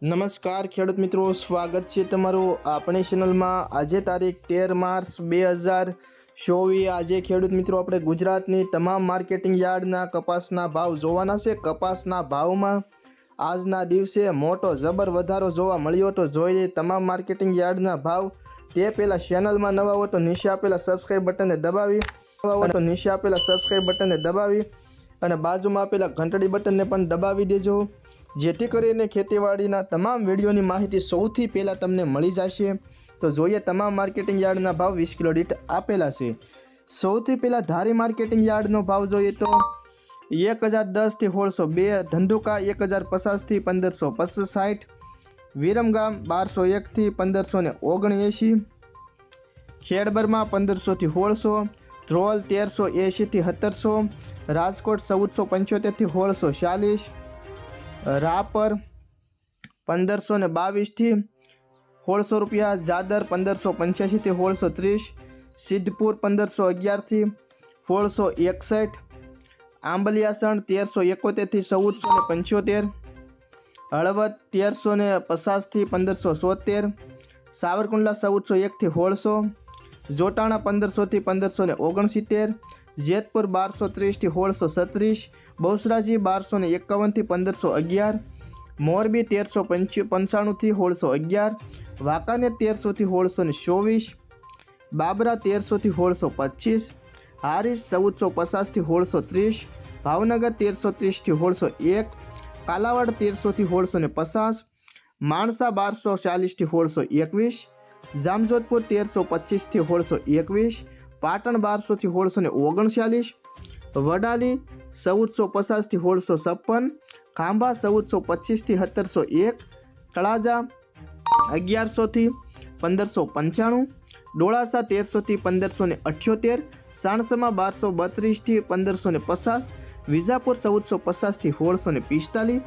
નમસ્કાર ખેડૂત મિત્રો, સ્વાગત છે તમારું આપણી ચેનલમાં। આજે તારીખ 13 માર્ચ 2024। આજે ખેડૂત મિત્રો આપણે ગુજરાતની તમામ માર્કેટિંગ યાર્ડના કપાસના ભાવ જોવાના છે। કપાસના ભાવમાં આજના દિવસે મોટો જબર વધારો જોવા મળ્યો, તો જોઈ લઈએ તમામ માર્કેટિંગ યાર્ડના ભાવ। તે પહેલાં ચેનલમાં નવા હો તો નીચે આપેલા સબસ્ક્રાઈબ બટનને દબાવી અને બાજુમાં આપેલા ઘંટડી બટનને પણ દબાવી દેજો, જેથી કરીને ખેતીવાડીના તમામ વિડીયોની માહિતી સૌથી પહેલાં તમને મળી જશે। તો જોઈએ તમામ માર્કેટિંગ યાર્ડના ભાવ 20 કિલો દીઠ આપેલા છે। સૌથી પહેલાં ધારી માર્કેટિંગ યાર્ડનો ભાવ જોઈએ તો 1010 થી 1602, ધંધુકા 1050 થી 1565, વિરમગામ 1201 થી 1579, ખેડબરમાં 1500 થી 1600, ધ્રોલ 1380 થી 1700, રાજકોટ 1475 થી 1640, રાપર 1522 થી 1600 રૂપિયા, જાદર 1585 થી 1630, સિદ્ધપુર 1511 થી 1661, આંબલિયાસણ 1371 થી 1475, હળવદ 1350 થી 1577, સાવરકુંડલા 1401 થી 1600, જોટાણા 1500 થી 1569, જેતપુર 1230 થી 1636, બહુચરાજી 1251 થી 1511, મોરબી 1395 થી 1611, વાંકાનેર 1300 થી 1624, બાબરા 1300 થી 1625, હારીજ 1450 થી 1630, ભાવનગર 1330 થી 1601, કાલાવાડ 1300 થી 1650, માણસા 1240 થી 1621, જામજોધપુર 1325 થી 1621, પાટણ 1200 થી 1639, વડાલી 1450 થી 1656, ખાંભા 1425 થી 1701, તળાજા 1100 થી 1595, ડોળાસા 1300 થી 1578, સાણસમા 1232 થી 1550, વિજાપુર 1450 થી 1645,